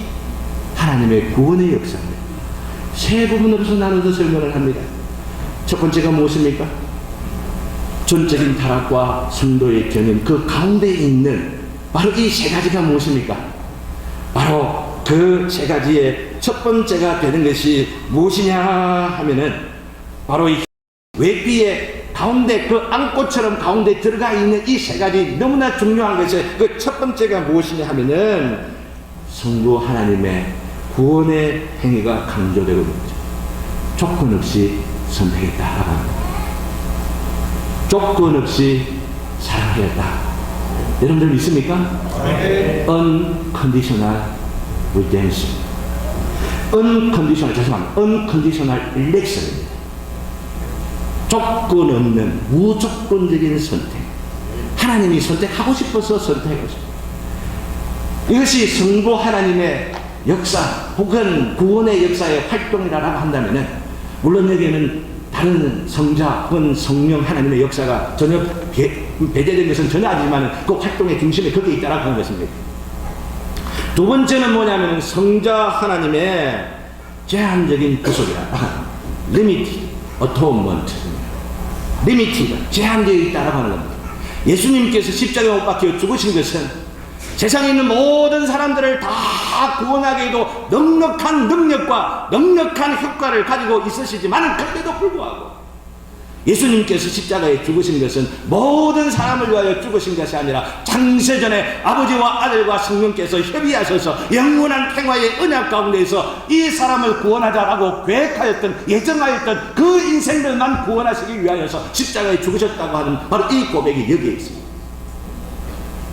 하나님의 구원의 역사입니다. 세 부분으로서 나눠서 설명을 합니다. 첫 번째가 무엇입니까? 전적인 타락과 성도의 견인, 그 가운데 있는 바로 이 세 가지가 무엇입니까? 바로 그 세 가지의 첫 번째가 되는 것이 무엇이냐 하면은 바로 이 외피의 가운데, 그 안꽃처럼 가운데 들어가 있는 이 세 가지 너무나 중요한 것이, 그 첫 번째가 무엇이냐 하면은 성부 하나님의 구원의 행위가 강조되고 있는 거죠. 조건 없이 선택했다라고 합니다. 조건 없이 사랑하였다. 여러분들 믿습니까? 네. Unconditional redemption, unconditional election입니다. 조건 없는 무조건적인 선택. 하나님이 선택하고 싶어서 선택한 것입니다. 이것이 성부 하나님의 역사 혹은 구원의 역사의 활동이라고 한다면, 물론 여기에는 다른 성자 혹은 성령 하나님의 역사가 전혀 배제된 것은 전혀 아니지만 그 활동의 중심에 거기에 있다라고 하는 것입니다. 두 번째는 뭐냐면 성자 하나님의 제한적인 구속이라, limited atonement, 리미티가 제한되어 있다라고 하는 겁니다. 예수님께서 십자가에 못 박혀 죽으신 것은 세상에 있는 모든 사람들을 다 구원하게 해도 넉넉한 능력과 넉넉한 효과를 가지고 있으시지만, 그런데도 불구하고 예수님께서 십자가에 죽으신 것은 모든 사람을 위하여 죽으신 것이 아니라 창세전에 아버지와 아들과 성령께서 협의하셔서 영원한 평화의 언약 가운데에서 이 사람을 구원하자라고 계획하였던, 예정하였던 그 인생들만 구원하시기 위하여서 십자가에 죽으셨다고 하는 바로 이 고백이 여기에 있습니다.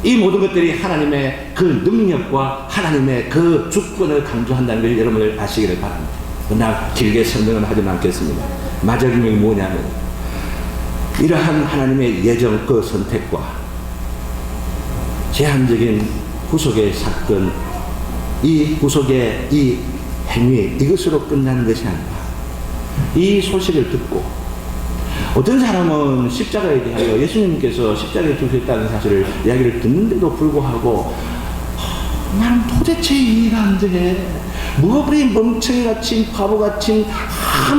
이 모든 것들이 하나님의 그 능력과 하나님의 그 주권을 강조한다는 걸 여러분들 아시기를 바랍니다. 그러나 길게 설명은 하지 않겠습니다. 마지막이 뭐냐면 이러한 하나님의 예정, 그 선택과 제한적인 구속의 사건, 이 구속의 이 행위, 이것으로 끝나는 것이 아니라 이 소식을 듣고 어떤 사람은 십자가에 대하여 예수님께서 십자가에 죽으셨다는 사실을 이야기를 듣는데도 불구하고 나는 도대체 이해가 안 돼. 뭐가 그리 멍청이같이 바보같이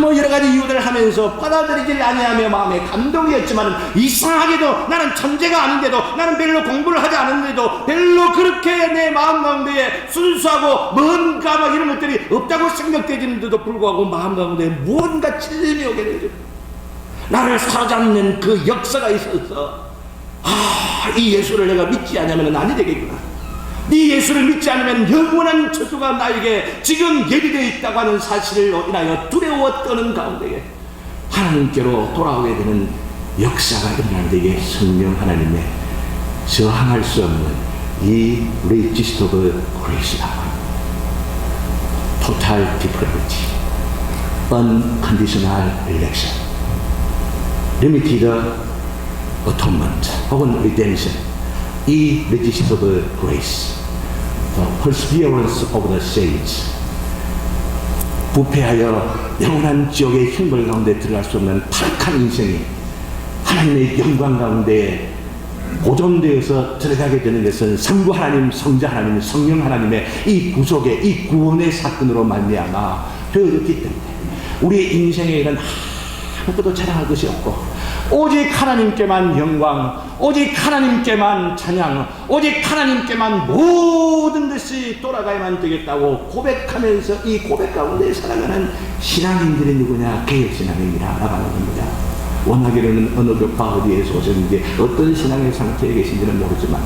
뭐 여러 가지 이유들을 하면서 받아들이질 아니하며 마음에 감동이었지만 이상하게도 나는 천재가 아닌데도 나는 별로 공부를 하지 않았는데도 별로 그렇게 내 마음 가운데에 순수하고 뭔가 막 이런 것들이 없다고 생각되지는데도 불구하고 마음 가운데 무언가 찔림이 오게 되죠. 나를 사로잡는 그 역사가 있어서 이 예수를 내가 믿지 않으면 아니 되겠구나. 이 예수를 믿지 않으면 영원한 저주가 나에게 지금 예비되어 있다고 하는 사실을 인하여 두려워 떠는 가운데에 하나님께로 돌아오게 되는 역사가 일어나는 데에 성령 하나님의 저항할 수 없는 이 리지스트 오브 그레이스라고 합니다. 토탈 디프레비티, unconditional election, limited atonement 혹은 redemption, 이 리지스트 오브 그레이스, perseverance of the saints, 부패하여 영원한 지옥의 형벌 가운데 들어갈 수 없는 타락한 인생이 하나님의 영광 가운데 보존되어서 들어가게 되는 것은 성부 하나님, 성자 하나님, 성령 하나님의 이 구속의 이 구원의 사건으로 말미암아 되어졌기 때문에 우리의 인생에는 아무것도 자랑할 것이 없고 오직 하나님께만 영광, 오직 하나님께만 찬양, 오직 하나님께만 모든 것이 돌아가야만 되겠다고 고백하면서 이 고백 가운데 살아가는 신앙인들이 누구냐? 개혁신앙입니다. 나가는 겁니다. 원하기로는 어느 교파 어디에서 오셨는지 어떤 신앙의 상태에 계신지는 모르지만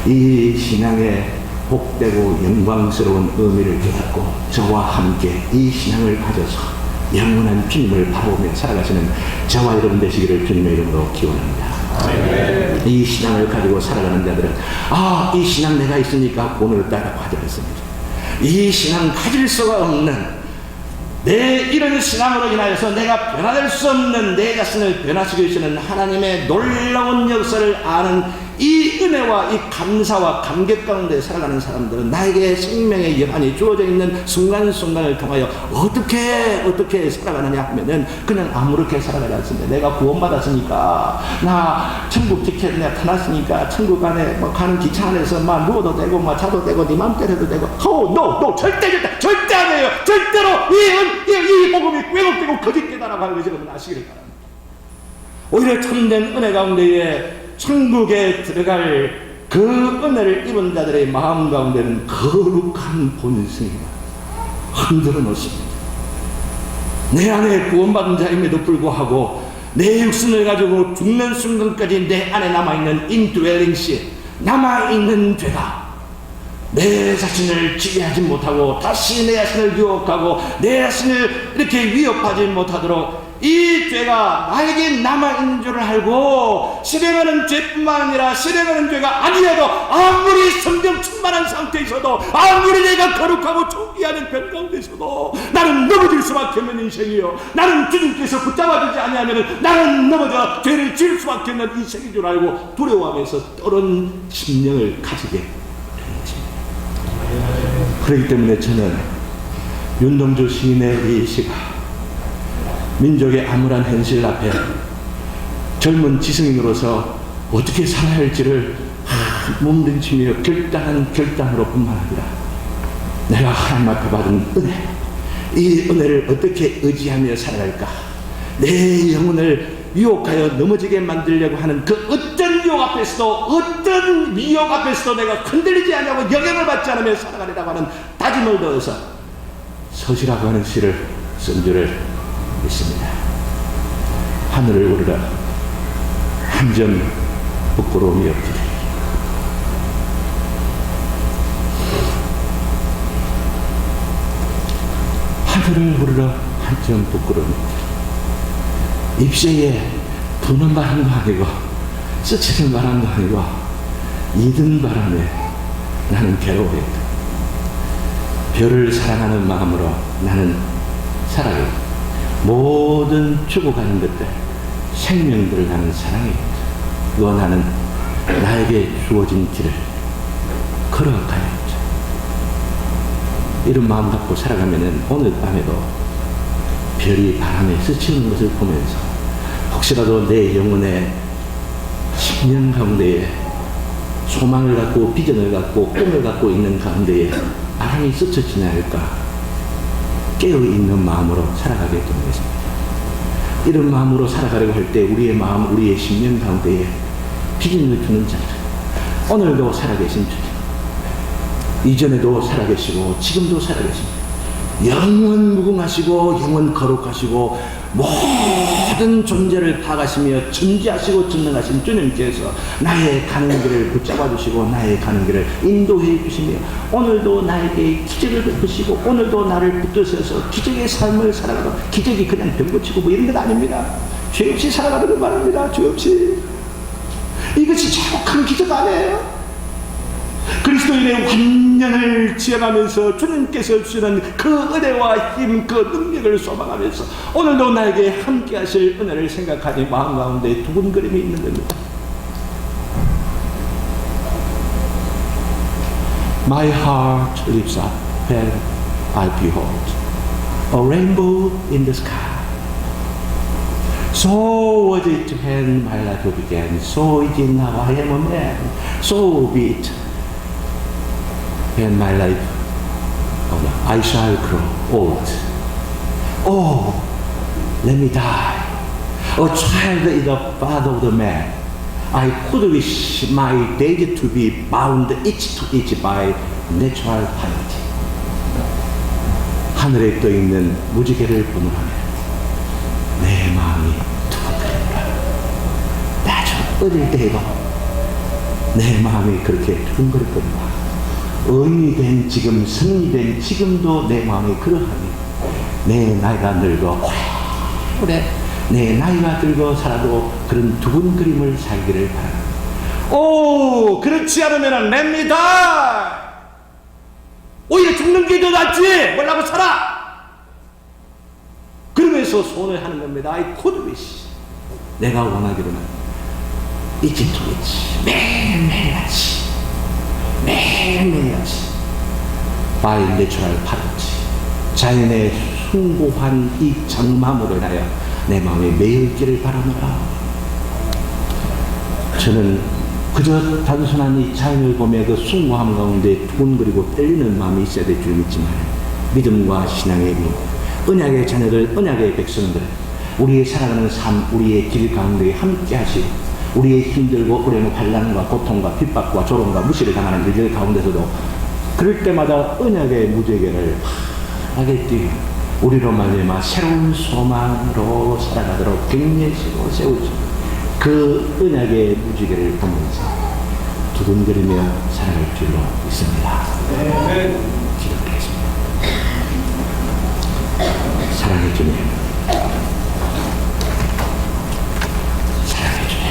이 신앙의 복되고 영광스러운 의미를 깨닫고 저와 함께 이 신앙을 가져서 영원한 주님을 바라보며 살아가시는 저와 여러분 되시기를 주님의 이름으로 기원합니다. 이 신앙을 가지고 살아가는 자들은 이 신앙 내가 있으니까 오늘 따라고 하지 않습니다. 이 신앙 가질 수가 없는 내 이런 신앙으로 인하여서 내가 변화될 수 없는 내 자신을 변화시키시는 하나님의 놀라운 역사를 아는 이 은혜와 이 감사와 감격 가운데 살아가는 사람들은 나에게 생명의 여한이 주어져 있는 순간순간을 통하여 어떻게 살아가느냐 하면은 그냥 아무렇게 살아가지 않습니다. 내가 구원받았으니까 나 천국 티켓 내가 타놨으니까 천국 안에 뭐 가는 기차 안에서 막 누워도 되고 막 자도 되고 네 맘대로 해도 되고 no 절대 안 해요. 절대로 이 복음이 왜곡되고 거짓 깨달아고 하는 것을 여러분 아시기를 바랍니다. 오히려 참된 은혜 가운데에 천국에 들어갈 그 은혜를 입은 자들의 마음 가운데는 거룩한 본성이 흔들어 놓습니다. 내 안에 구원받은 자임에도 불구하고 내 육신을 가지고 죽는 순간까지 내 안에 남아있는 indwelling sin, 남아있는 죄가 내 자신을 지배하지 못하고 다시 내 자신을 유혹하고 내 자신을 이렇게 위협하지 못하도록 이 죄가 나에게 남아있는 줄을 알고 실행하는 죄뿐만 아니라 실행하는 죄가 아니어도 아무리 성령 충만한 상태에 있어도 아무리 내가 거룩하고 존귀하는 별 가운데 있어도 나는 넘어질 수밖에 없는 인생이요, 나는 주님께서 붙잡아주지 아니하면 나는 넘어져 죄를 지을 수밖에 없는 인생인 줄 알고 두려워하면서 떠는 심령을 가지게 되는 것입니다. 그렇기 때문에 저는 윤동주 시인의 이 시가 민족의 암울한 현실 앞에 젊은 지성인으로서 어떻게 살아야 할지를 몸부림치며 결단한 결단으로 뿐만 아니라 내가 하나님 앞에 받은 은혜, 이 은혜를 어떻게 의지하며 살아갈까, 내 영혼을 유혹하여 넘어지게 만들려고 하는 그 어떤 유혹 앞에서도 어떤 미혹 앞에서도 내가 흔들리지 않냐고 영향을 받지 않으며 살아가리라고 하는 다짐을 넣어서 서시라고 하는 시를 쓴 줄을 있습니다. 하늘을 오르라 한 점 부끄러움이 없기를. 하늘을 오르라 한 점 부끄러움이 없기를. 입새에 부는 바람도 아니고 스치는 바람도 아니고 이든 바람에 나는 괴로워했다. 별을 사랑하는 마음으로 나는 살아요. 모든 죽어가는 것들, 생명들을 나는 사랑해. 그거 나는 나에게 주어진 길을 걸어가야죠. 이런 마음 갖고 살아가면은 오늘 밤에도 별이 바람에 스치는 것을 보면서 혹시라도 내 영혼의 10년 가운데에 소망을 갖고 비전을 갖고 꿈을 갖고 있는 가운데에 바람이 스쳐지냐 할까 깨어있는 마음으로 살아가게 되는 것입니다. 이런 마음으로 살아가려고 할 때 우리의 마음, 우리의 심령 가운데에 비전을 주는 자들, 오늘도 살아계신 주님, 이전에도 살아계시고 지금도 살아계십니다. 영원 무궁하시고 영원 거룩하시고 모든 존재를 파가시며 존재하시고 전능하신 주님께서 나의 가는 길을 붙잡아 주시고 나의 가는 길을 인도해 주시며 오늘도 나에게 기적을 베푸시고 오늘도 나를 붙드셔서 기적의 삶을 살아가고, 기적이 그냥 병고치고 뭐 이런 건 아닙니다. 죄 없이 살아가는 말입니다. 죄 없이. 이것이 최고 큰 기적 아니에요? 그리스도인의 완전을 지어가면서 주님께서 주시는 그 은혜와 힘, 그 능력을 소망하면서 오늘도 나에게 함께 하실 은혜를 생각하니 마음 가운데 두근거림이 있는 겁니다. My heart lifts up when I behold a rainbow in the sky. So was it when my life began, so is it now I am a man, so be it. when my life, I shall grow old. Oh, let me die. A child is the father of the man. I could wish my days to be bound each to each by natural piety. 하늘에 떠 있는 무지개를 보느라면 내 마음이 두근거립니다. 아주 어릴 때에도 내 마음이 그렇게 두근거릴 겁니다. 어른이 된 지금, 성인이 된 지금도 내 마음이 그러하니 내 나이가 늙어 오래 내 나이가 들고 살아도 그런 두근거림을 살기를 바랍니다. 오, 그렇지 않으면 냅니다. 오히려 죽는 게 더 낫지. 뭐라고 살아. 그러면서 소원을 하는 겁니다. I could wish. 내가 원하기로는 이치토이치 매일매일같이 매일매일같이 by natural piety, 자연의 숭고한 이 장마음으로 인하여 내 마음에 매일기를 바랍니다. 저는 그저 단순한 이 자연을 보며 그 숭고함 가운데 두근거리고 떨리는 마음이 있어야 될 줄 믿지만, 믿음과 신앙의 민, 언약의 자녀들, 언약의 백성들, 우리의 살아가는 삶, 우리의 길 가운데 함께 하시고, 우리의 힘들고 어려운 환난과 고통과 핍박과 조롱과 무시를 당하는 일들 가운데서도 그럴 때마다 언약의 무지개를 환하게 띄고 우리로 말미암아 새로운 소망으로 살아가도록 격려시고 세우시고, 그 언약의 무지개를 보면서 두근거리며 살아갈 줄로 믿습니다. 기도하겠습니다. 사랑의 주님, 사랑의 주님,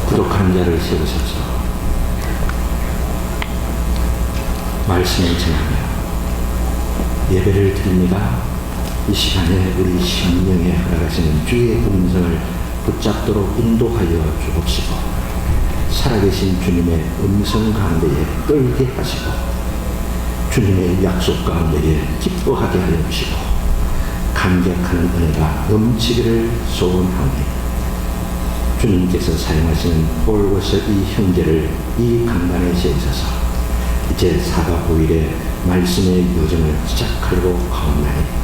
부족한 자를 세우셔서 말씀을 전하며 예배를 드립니다. 이 시간에 우리 심령에 허락하시는 주의 음성을 붙잡도록 인도하여 주옵시고, 살아계신 주님의 음성 가운데에 떨게 하시고, 주님의 약속 가운데에 기뻐하게 하여 주시고, 감격하는 은혜가 넘치기를 소원하오니 주님께서 사용하시는 홀고서 이 형제를 이 강단에 세우셔서 이제 4박 5일의 말씀의 여정을 시작하려고 하옵나니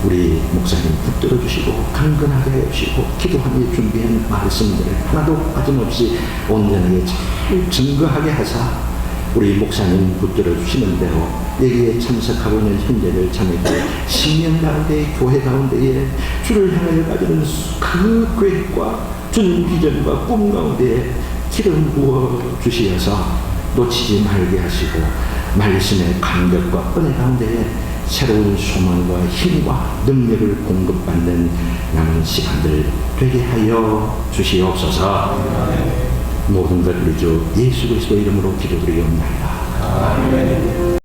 우리 목사님 붙들어 주시고 강건하게 해주시고, 기도하며 준비한 말씀들을 하나도 빠짐없이 온전하게 잘 증거하게 하사 우리 목사님 붙들어 주시는 대로 여기에 참석하고 있는 형제들 자매들 신명 가운데 교회 가운데에 주를 향하여 가지는 그 계획과 주님 비전과 꿈 가운데에 기름 부어 주시어서 놓치지 말게 하시고, 말씀의 감격과 은혜 가운데에 새로운 소망과 힘과 능력을 공급받는 남은 시간들 되게 하여 주시옵소서. 모든 것 우리 주 예수 그리스도 이름으로 기도드리옵나이다. 아멘.